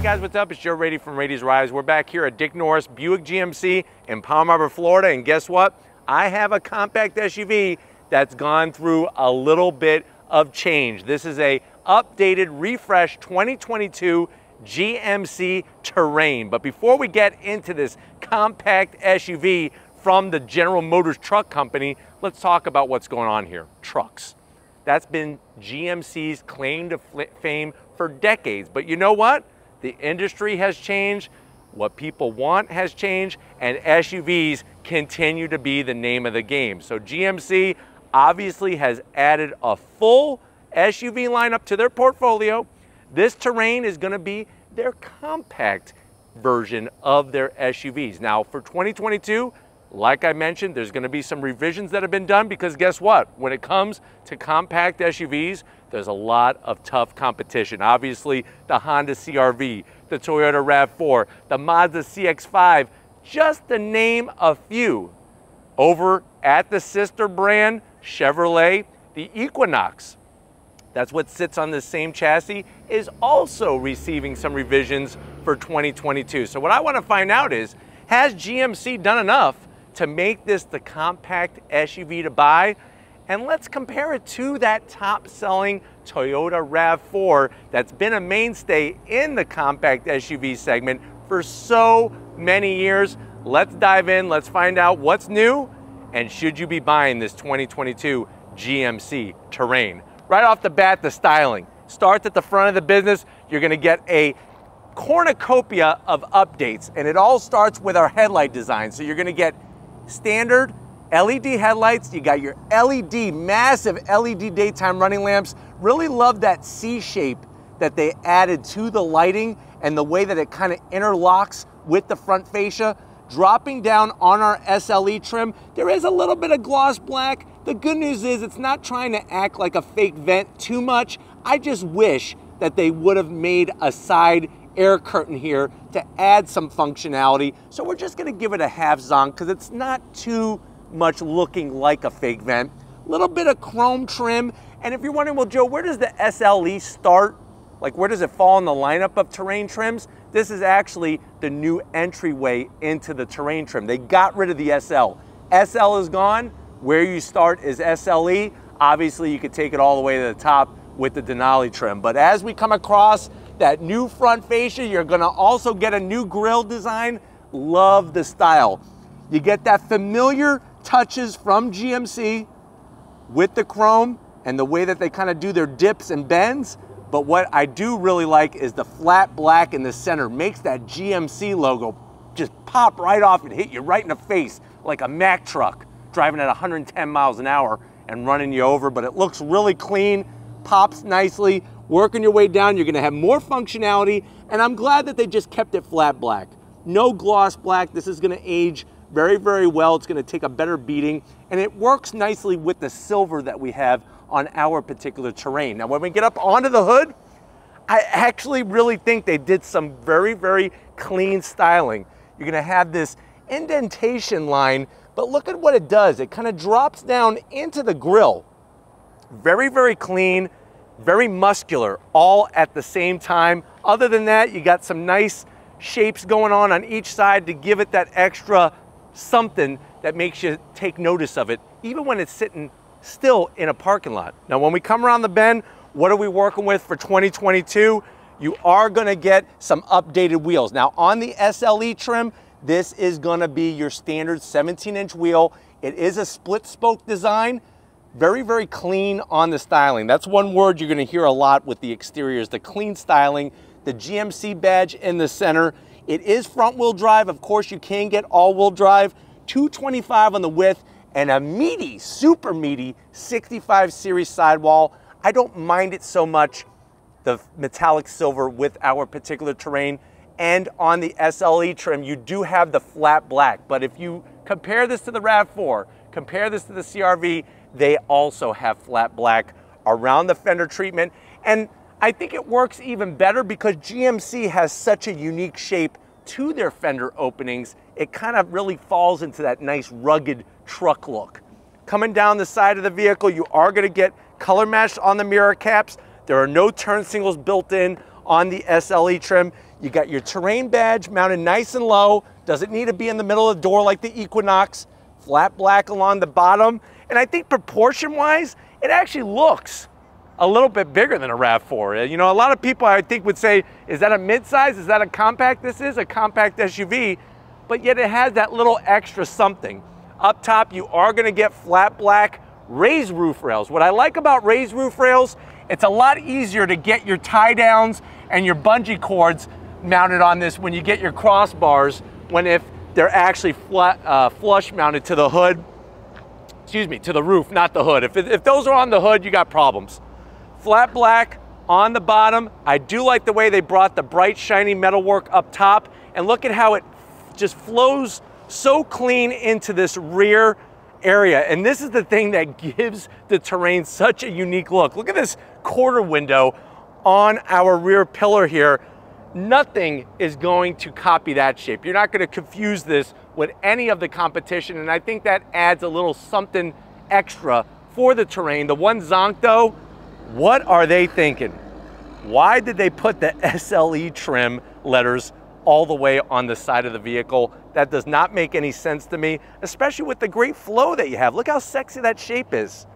guys, what's up? It's Joe Raiti from Raiti's Rides. We're back here at Dick Norris Buick GMC in Palm Harbor, Florida, and guess what? I have a compact SUV that's gone through a little bit of change. This is a updated, refreshed 2022 GMC Terrain. But before we get into this compact SUV from the General Motors Truck Company, let's talk about what's going on here. Trucks. That's been GMC's claim to fame for decades. But you know what? The industry has changed, what people want has changed, and SUVs continue to be the name of the game. So GMC obviously has added a full SUV lineup to their portfolio. This Terrain is going to be their compact version of their SUVs. Now for 2022, like I mentioned, there's going to be some revisions that have been done because guess what? When it comes to compact SUVs, there's a lot of tough competition. Obviously, the Honda CR-V, the Toyota RAV4, the Mazda CX-5, just to name a few. Over at the sister brand, Chevrolet, the Equinox, that's what sits on the same chassis, is also receiving some revisions for 2022. So what I want to find out is, has GMC done enough to make this the compact SUV to buy? And let's compare it to that top-selling Toyota RAV4 that's been a mainstay in the compact SUV segment for so many years. Let's dive in, let's find out what's new, and should you be buying this 2022 GMC Terrain. Right off the bat, the styling. Starts at the front of the business. You're gonna get a cornucopia of updates, and it all starts with our headlight design. So you're gonna get standard LED headlights, you got your LED, massive LED daytime running lamps. Really love that C shape that they added to the lighting and the way that it kind of interlocks with the front fascia. Dropping down on our SLE trim, there is a little bit of gloss black. The good news is it's not trying to act like a fake vent too much. I just wish that they would have made a side air curtain here to add some functionality. So we're just gonna give it a half zonk because it's not too much looking like a fake vent. A little bit of chrome trim. And if you're wondering, well, Joe, where does the SLE start? Like, where does it fall in the lineup of Terrain trims? This is actually the new entryway into the Terrain trim. They got rid of the SL. SL is gone. Where you start is SLE. Obviously, you could take it all the way to the top with the Denali trim. But as we come across that new front fascia, you're gonna also get a new grille design. Love the style. You get that familiar touches from GMC with the chrome and the way that they kind of do their dips and bends. But what I do really like is the flat black in the center. Makes that GMC logo just pop right off and hit you right in the face like a Mack truck driving at 110 miles an hour and running you over. But it looks really clean, pops nicely. Working your way down, you're gonna have more functionality, and I'm glad that they just kept it flat black. No gloss black. This is gonna age very, very well. It's gonna take a better beating, and it works nicely with the silver that we have on our particular Terrain. Now, when we get up onto the hood, I actually really think they did some very, very clean styling. You're gonna have this indentation line, but look at what it does. It kind of drops down into the grille. Very, very clean, very muscular, all at the same time. Other than that, you got some nice shapes going on each side to give it that extra something that makes you take notice of it, even when it's sitting still in a parking lot. Now, when we come around the bend, what are we working with for 2022? You are gonna get some updated wheels. Now, on the SLE trim, this is gonna be your standard 17-inch wheel. It is a split spoke design. Very, very clean on the styling. That's one word you're gonna hear a lot with the exteriors, the clean styling, the GMC badge in the center. It is front wheel drive. Of course, you can get all wheel drive. 225 on the width and a meaty, super meaty 65 series sidewall. I don't mind it so much, the metallic silver with our particular Terrain. And on the SLE trim, you do have the flat black. But if you compare this to the RAV4, compare this to the CR-V, they also have flat black around the fender treatment. And I think it works even better because GMC has such a unique shape to their fender openings. It kind of really falls into that nice rugged truck look. Coming down the side of the vehicle, you are going to get color matched on the mirror caps. There are no turn signals built in on the SLE trim. You got your Terrain badge mounted nice and low. Doesn't need to be in the middle of the door like the Equinox. Flat black along the bottom. And I think proportion-wise, it actually looks a little bit bigger than a RAV4. You know, a lot of people I think would say, is that a midsize? Is that a compact? This is a compact SUV, but yet it has that little extra something. Up top, you are gonna get flat black raised roof rails. What I like about raised roof rails, it's a lot easier to get your tie downs and your bungee cords mounted on this when you get your crossbars, when if they're actually flush mounted to the hood, excuse me, to the roof, not the hood. If those are on the hood, you got problems. Flat black on the bottom. I do like the way they brought the bright, shiny metalwork up top, and look at how it just flows so clean into this rear area. And this is the thing that gives the Terrain such a unique look. Look at this quarter window on our rear pillar here. Nothing is going to copy that shape. You're not going to confuse this with any of the competition, and I think that adds a little something extra for the Terrain. The one zonk though, what are they thinking? Why did they put the SLE trim letters all the way on the side of the vehicle? That does not make any sense to me, especially with the great flow that you have. Look how sexy that shape is.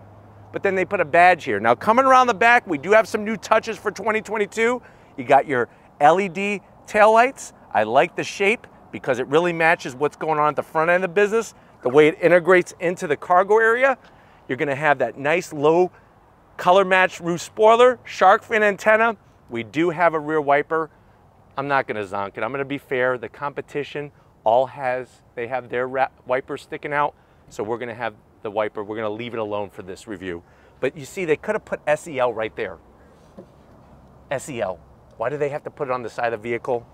But then they put a badge here. Now coming around the back, we do have some new touches for 2022. You got your LED taillights. I like the shape because it really matches what's going on at the front end of the business. The way it integrates into the cargo area. You're gonna have that nice low color matched roof spoiler, shark fin antenna. We do have a rear wiper. I'm not gonna zonk it. I'm gonna be fair. The competition they have their wipers sticking out. So we're gonna have the wiper. We're gonna leave it alone for this review. But you see, they could have put SEL right there. SEL. Why do they have to put it on the side of the vehicle?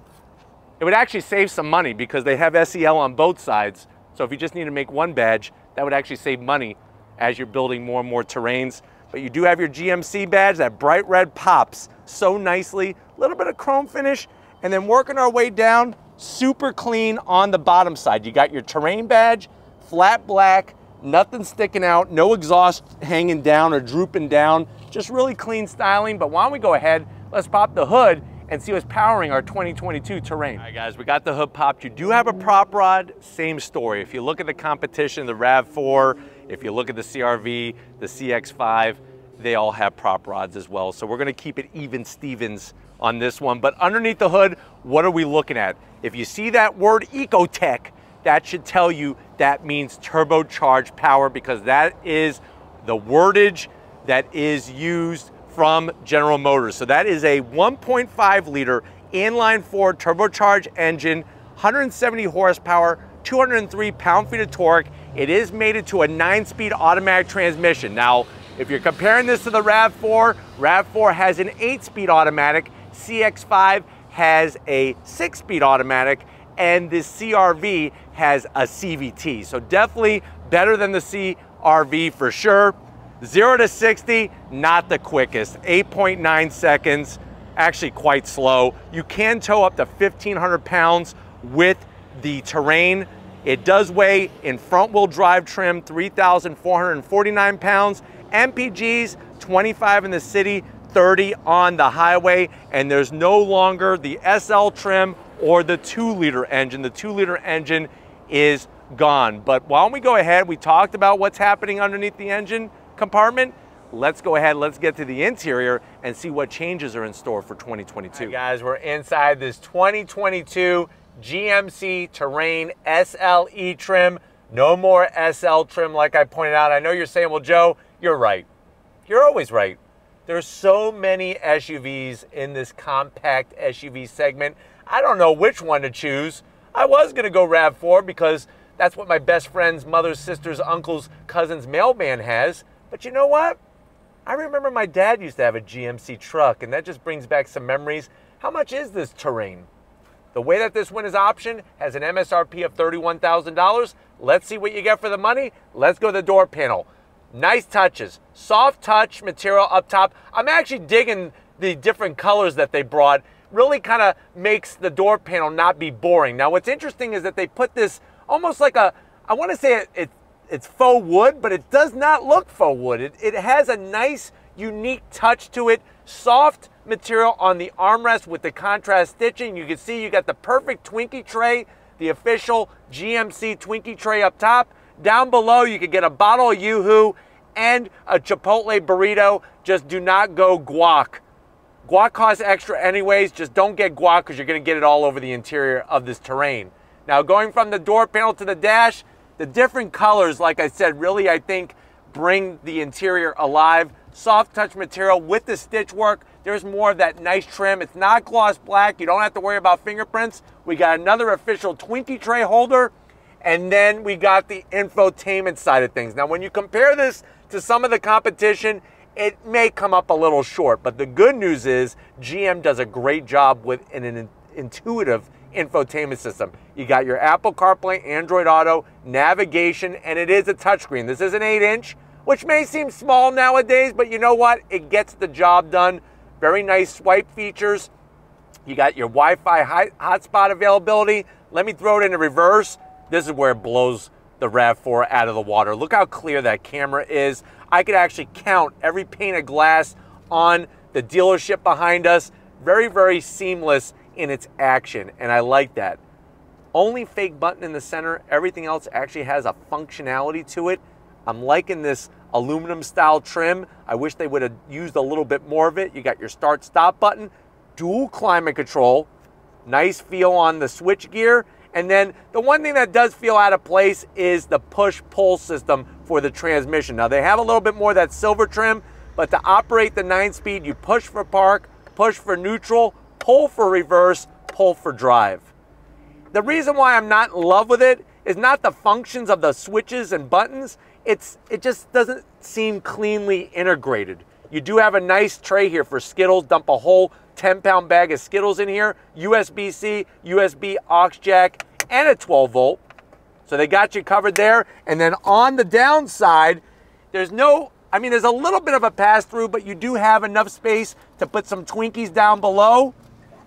It would actually save some money because they have SEL on both sides. So if you just need to make one badge, that would actually save money as you're building more and more Terrains. But you do have your GMC badge, that bright red pops so nicely. A little bit of chrome finish, and then working our way down, super clean on the bottom side. You got your Terrain badge, flat black, nothing sticking out, no exhaust hanging down or drooping down, just really clean styling. But why don't we go ahead, let's pop the hood and see what's powering our 2022 Terrain. All right guys, we got the hood popped. You do have a prop rod, same story. If you look at the competition, the RAV4, if you look at the CRV, the CX-5, they all have prop rods as well. So we're gonna keep it even Stevens on this one. But underneath the hood, what are we looking at? If you see that word Ecotech, that should tell you that means turbocharged power, because that is the wordage that is used from General Motors. So that is a 1.5 liter inline-4 turbocharged engine, 170 horsepower, 203 pound-feet of torque. It is mated to a 9-speed automatic transmission. Now, if you're comparing this to the RAV4, RAV4 has an 8-speed automatic, CX-5 has a 6-speed automatic, and the CRV has a CVT. So definitely better than the CRV for sure. 0 to 60, not the quickest, 8.9 seconds, actually quite slow. You can tow up to 1,500 pounds with the Terrain. It does weigh in front wheel drive trim 3,449 pounds, MPGs 25 in the city, 30 on the highway, and there's no longer the SL trim or the 2-liter engine. The 2-liter engine is gone. But why don't we go ahead, we talked about what's happening underneath the engine compartment. Let's go ahead, let's get to the interior and see what changes are in store for 2022. All right, guys, we're inside this 2022 GMC Terrain SLE trim. No more SL trim like I pointed out. I know you're saying, well, Joe, you're right. You're always right. There's so many SUVs in this compact SUV segment. I don't know which one to choose. I was gonna go RAV4 because that's what my best friend's mother's, sister's, uncle's, cousin's mailman has. But you know what? I remember my dad used to have a GMC truck, and that just brings back some memories. How much is this Terrain? The way that this one is optioned has an MSRP of $31,000. Let's see what you get for the money. Let's go to the door panel. Nice touches, soft touch material up top. I'm actually digging the different colors that they brought. Really kind of makes the door panel not be boring. Now what's interesting is that they put this almost like a, I want to say it's faux wood, but it does not look faux wood. It has a nice, unique touch to it. Soft material on the armrest with the contrast stitching. You can see you got the perfect Twinkie tray, the official GMC Twinkie tray up top. Down below, you could get a bottle of Yoo-Hoo and a Chipotle burrito. Just do not go guac. Guac costs extra anyways. Just don't get guac because you're going to get it all over the interior of this Terrain. Now, going from the door panel to the dash, the different colors, like I said, really, I think, bring the interior alive. Soft touch material with the stitch work. There's more of that nice trim. It's not gloss black. You don't have to worry about fingerprints. We got another official Twinkie tray holder. And then we got the infotainment side of things. Now, when you compare this to some of the competition, it may come up a little short. But the good news is GM does a great job with an intuitive infotainment system. You got your Apple CarPlay, Android Auto, navigation, and it is a touchscreen. This is an 8-inch, which may seem small nowadays, but you know what? It gets the job done. Very nice swipe features. You got your Wi-Fi hotspot availability. Let me throw it into reverse. This is where it blows the RAV4 out of the water. Look how clear that camera is. I could actually count every pane of glass on the dealership behind us. Very, very seamless in its action, and I like that. Only fake button in the center. Everything else actually has a functionality to it. I'm liking this aluminum style trim. I wish they would have used a little bit more of it. You got your start stop button, dual climate control, nice feel on the switch gear. And then the one thing that does feel out of place is the push-pull system for the transmission. Now, they have a little bit more of that silver trim, but to operate the 9-speed, you push for park, push for neutral, pull for reverse, pull for drive. The reason why I'm not in love with it is not the functions of the switches and buttons. It just doesn't seem cleanly integrated. You do have a nice tray here for Skittles. Dump a whole 10-pound bag of Skittles in here. USB-C, USB aux jack, and a 12-volt. So they got you covered there. And then on the downside, there's no, I mean, there's a little bit of a pass-through, but you do have enough space to put some Twinkies down below.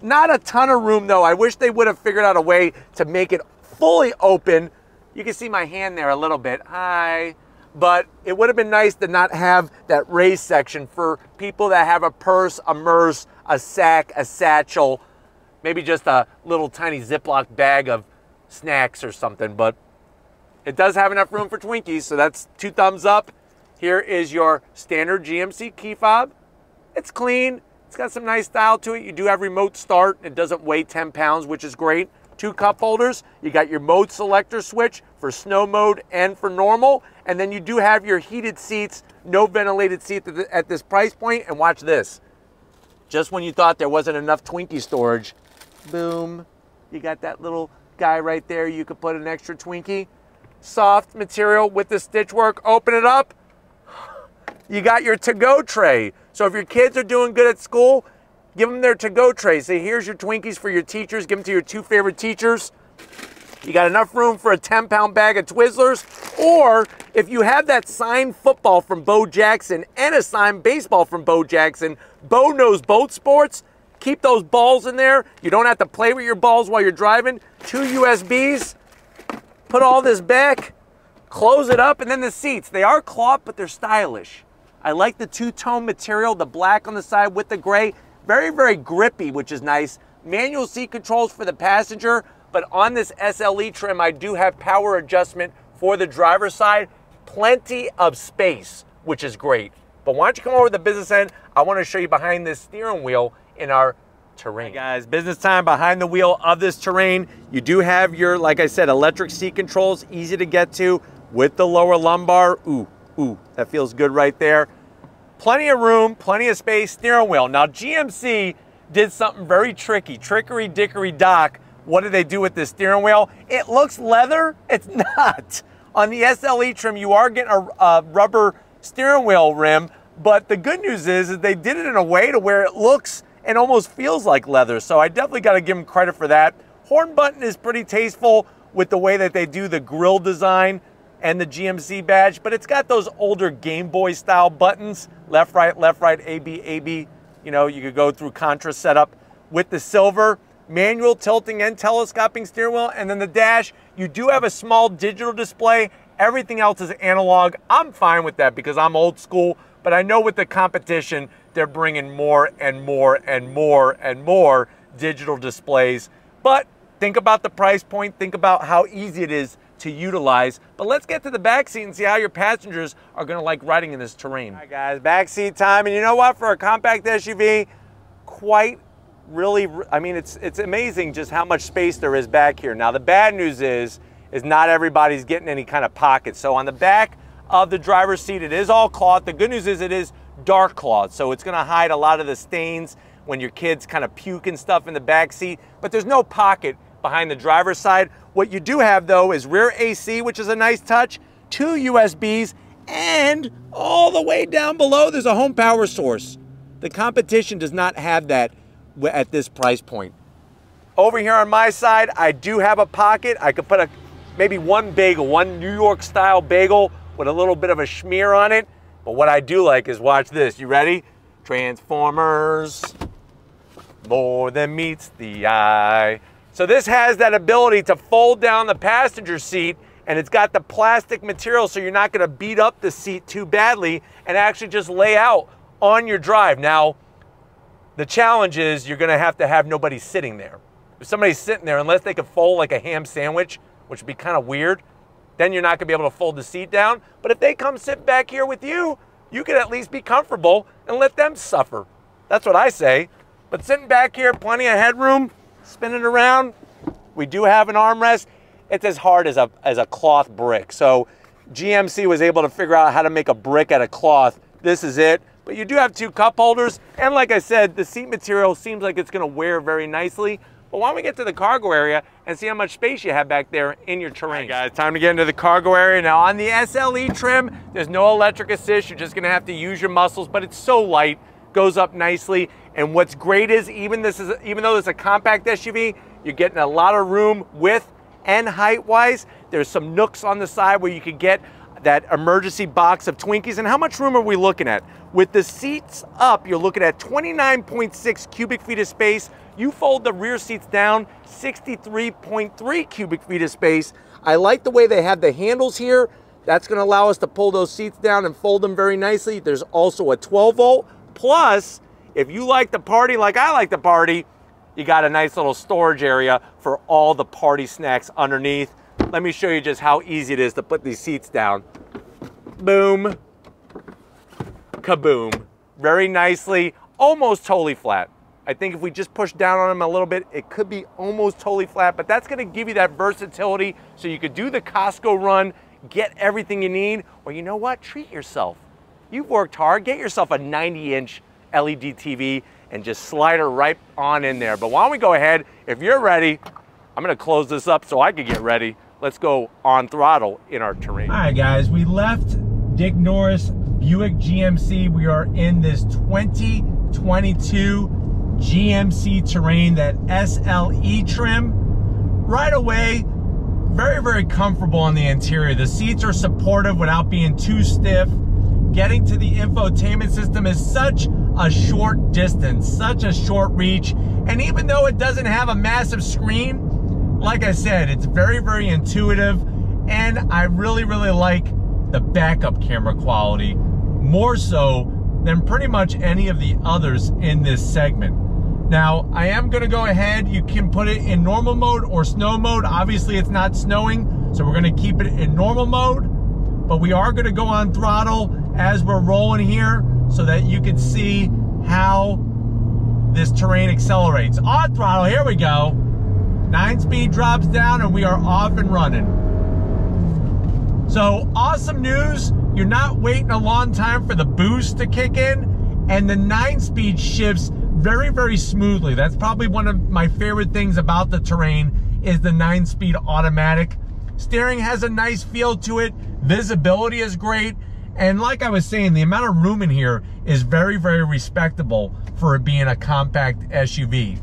Not a ton of room, though. I wish they would have figured out a way to make it fully open. You can see my hand there a little bit. Hi. But it would have been nice to not have that raised section for people that have a purse, a merce, a sack, a satchel, maybe just a little tiny Ziploc bag of snacks or something. But it does have enough room for Twinkies, so that's 2 thumbs up. Here is your standard GMC key fob. It's clean. It's got some nice style to it. You do have remote start. It doesn't weigh 10 pounds, which is great. 2 cup holders. You got your mode selector switch for snow mode and for normal. And then you do have your heated seats, no ventilated seat at this price point. And watch this. Just when you thought there wasn't enough Twinkie storage, boom, you got that little guy right there. You could put an extra Twinkie. Soft material with the stitch work. Open it up. You got your to-go tray. So if your kids are doing good at school, give them their to-go tray. Say, here's your Twinkies for your teachers. Give them to your 2 favorite teachers. You got enough room for a 10-pound bag of Twizzlers. Or if you have that signed football from Bo Jackson and a signed baseball from Bo Jackson, Bo knows both sports. Keep those balls in there. You don't have to play with your balls while you're driving. 2 USBs. Put all this back. Close it up. And then the seats. They are cloth, but they're stylish. I like the 2-tone material, the black on the side with the gray. Very, very grippy, which is nice. Manual seat controls for the passenger, but on this SLE trim, I do have power adjustment for the driver's side. Plenty of space, which is great. But why don't you come over to the business end? I want to show you behind this steering wheel in our Terrain. Hey guys, business time behind the wheel of this Terrain. You do have your, like I said, electric seat controls, easy to get to with the lower lumbar. Ooh, that feels good right there. Plenty of room, plenty of space, steering wheel. Now, GMC did something very tricky. Trickery, dickory, dock. What did they do with this steering wheel? It looks leather. It's not. On the SLE trim, you are getting a rubber steering wheel rim, but the good news is they did it in a way to where it looks and almost feels like leather. So I definitely got to give them credit for that. Horn button is pretty tasteful with the way that they do the grille design and the GMC badge, but it's got those older Game Boy style buttons, left, right, A, B, A, B. You know, you could go through Contra setup with the silver, manual tilting and telescoping steering wheel, and then the dash, you do have a small digital display. Everything else is analog. I'm fine with that because I'm old school, but I know with the competition, they're bringing more and more and more and more digital displays. But think about the price point, think about how easy it is to utilize. But let's get to the back seat and see how your passengers are gonna like riding in this Terrain. All right guys, back seat time. And you know what, for a compact SUV, I mean, it's amazing just how much space there is back here. Now the bad news is not everybody's getting any kind of pockets. So on the back of the driver's seat, it is all cloth. The good news is it is dark cloth, so it's gonna hide a lot of the stains when your kids kind of puke and stuff in the back seat, but there's no pocket behind the driver's side. What you do have though is rear AC, which is a nice touch, 2 USBs, and all the way down below there's a home power source. The competition does not have that at this price point. Over here on my side, I do have a pocket. I could put maybe one bagel, one New York style bagel with a little bit of a schmear on it. But what I do like is, watch this. You ready? Transformers, more than meets the eye. So this has that ability to fold down the passenger seat, and it's got the plastic material so you're not gonna beat up the seat too badly and actually just lay out on your drive. Now, the challenge is you're gonna have to have nobody sitting there. If somebody's sitting there, unless they could fold like a ham sandwich, which would be kind of weird, then you're not gonna be able to fold the seat down. But if they come sit back here with you, you can at least be comfortable and let them suffer. That's what I say. But sitting back here, plenty of headroom, spinning around. We do have an armrest. It's as hard as a cloth brick. So GMC was able to figure out how to make a brick out of cloth. This is it. But you do have 2 cup holders. And like I said, the seat material seems like it's gonna wear very nicely. But why don't we get to the cargo area and see how much space you have back there in your Terrain. All right, guys, time to get into the cargo area. Now on the SLE trim, there's no electric assist. You're just gonna have to use your muscles, but it's so light, goes up nicely. And what's great is, even though this is a compact SUV, you're getting a lot of room width and height-wise. There's some nooks on the side where you could get that emergency box of Twinkies. And how much room are we looking at? With the seats up, you're looking at 29.6 cubic feet of space. You fold the rear seats down, 63.3 cubic feet of space. I like the way they have the handles here. That's gonna allow us to pull those seats down and fold them very nicely. There's also a 12 volt. Plus, if you like to party like I like to party, you got a nice little storage area for all the party snacks underneath. Let me show you just how easy it is to put these seats down. Boom, kaboom. Very nicely, almost totally flat. I think if we just push down on them a little bit, it could be almost totally flat, but that's gonna give you that versatility so you could do the Costco run, get everything you need, or you know what, treat yourself. You've worked hard, get yourself a 90-inch LED TV and just slide her right on in there. But why don't we go ahead, if you're ready, I'm gonna close this up so I can get ready. Let's go on throttle in our Terrain. All right, guys, we left Dick Norris Buick GMC. We are in this 2022 GMC Terrain, that SLE trim. Right away, very, very comfortable on the interior. The seats are supportive without being too stiff. Getting to the infotainment system is such a short distance, such a short reach. And even though it doesn't have a massive screen, like I said, it's very, very intuitive. And I really, really like the backup camera quality, more so than pretty much any of the others in this segment. Now, I am gonna go ahead, you can put it in normal mode or snow mode. Obviously it's not snowing, so we're gonna keep it in normal mode, but we are gonna go on throttle as we're rolling here so that you can see how this Terrain accelerates. On throttle, here we go. 9-speed drops down and we are off and running. So awesome news. You're not waiting a long time for the boost to kick in, and the 9-speed shifts very, very smoothly. That's probably one of my favorite things about the Terrain is the 9-speed automatic. Steering has a nice feel to it. Visibility is great. And like I was saying, the amount of room in here is very, very respectable for it being a compact SUV.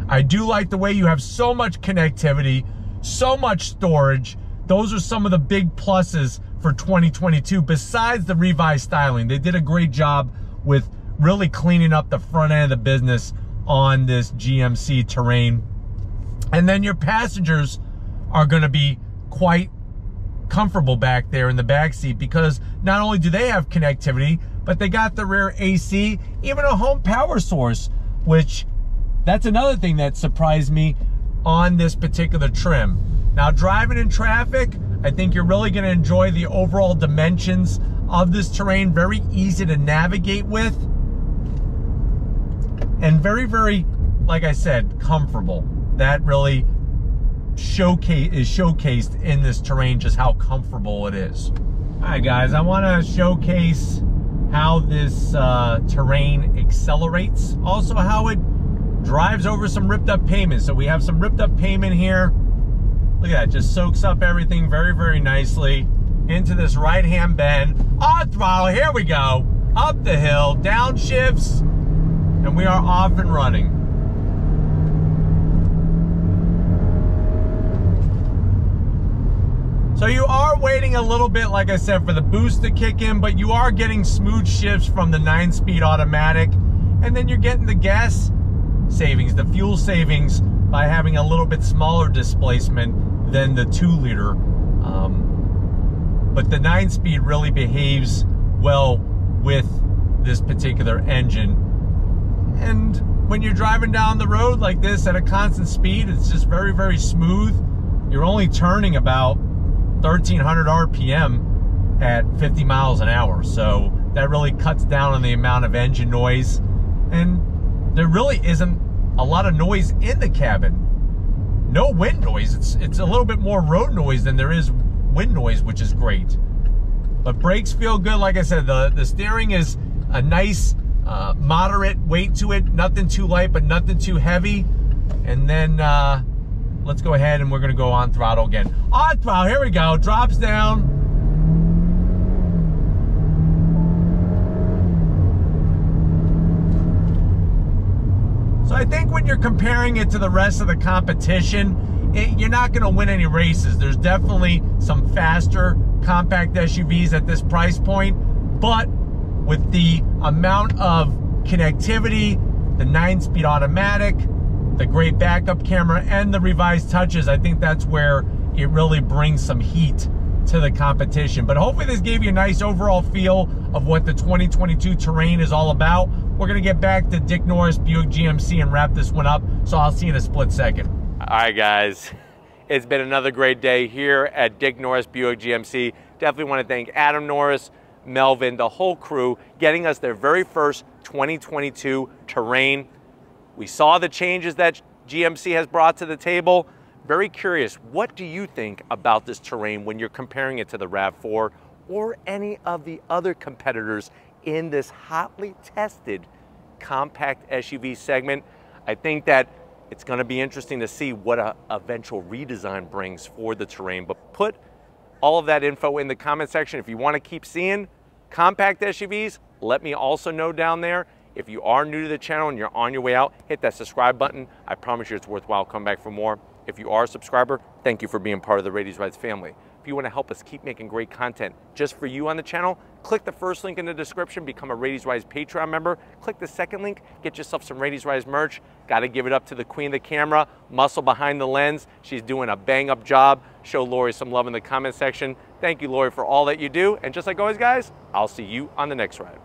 I do like the way you have so much connectivity, so much storage. Those are some of the big pluses for 2022, besides the revised styling. They did a great job with really cleaning up the front end of the business on this GMC Terrain. And then your passengers are gonna be quite comfortable back there in the back seat, because not only do they have connectivity, but they got the rear AC, even a home power source, which that's another thing that surprised me on this particular trim. Now, driving in traffic, I think you're really gonna enjoy the overall dimensions of this Terrain. Very easy to navigate with, and very, very, like I said, comfortable. That really is showcased in this Terrain, just how comfortable it is. All right, guys, I wanna showcase how this Terrain accelerates, also how it drives over some ripped up pavement. So we have some ripped up pavement here. Look at that, just soaks up everything very, very nicely into this right-hand bend. On throttle, here we go. Up the hill, downshifts, and we are off and running. So you are waiting a little bit, like I said, for the boost to kick in, but you are getting smooth shifts from the 9-speed automatic, and then you're getting the gas savings, the fuel savings, by having a little bit smaller displacement than the 2-liter. But the 9-speed really behaves well with this particular engine. And when you're driving down the road like this at a constant speed, it's just very, very smooth. You're only turning about 1,300 RPM at 50 miles an hour. So that really cuts down on the amount of engine noise. And there really isn't a lot of noise in the cabin. No wind noise. It's a little bit more road noise than there is wind noise, which is great. But brakes feel good. Like I said, the steering is a nice moderate weight to it. Nothing too light, but nothing too heavy. And then let's go ahead and we're gonna go on throttle again. On throttle, here we go. Drops down. So I think when you're comparing it to the rest of the competition, you're not going to win any races. There's definitely some faster compact SUVs at this price point, but with the amount of connectivity, the 9-speed automatic, the great backup camera, and the revised touches, I think that's where it really brings some heat to the competition. But hopefully this gave you a nice overall feel of what the 2022 Terrain is all about. We're gonna get back to Dick Norris Buick GMC and wrap this one up, so I'll see you in a split second. All right, guys, it's been another great day here at Dick Norris Buick GMC. Definitely want to thank Adam Norris, Melvin, the whole crew, getting us their very first 2022 Terrain. We saw the changes that GMC has brought to the table. Very curious, what do you think about this Terrain when you're comparing it to the RAV4 or any of the other competitors in this hotly tested compact SUV segment? I think that it's going to be interesting to see what a eventual redesign brings for the Terrain. But put all of that info in the comment section. If you want to keep seeing compact SUVs, let me also know down there. If you are new to the channel and you're on your way out, hit that subscribe button. I promise you it's worthwhile. Come back for more. If you are a subscriber, thank you for being part of the Raiti's Rides family. If you want to help us keep making great content just for you on the channel, click the first link in the description, become a Raiti's Rides Patreon member. Click the second link, get yourself some Raiti's Rides merch. Got to give it up to the queen of the camera, muscle behind the lens. She's doing a bang-up job. Show Lori some love in the comment section. Thank you, Lori, for all that you do. And just like always, guys, I'll see you on the next ride.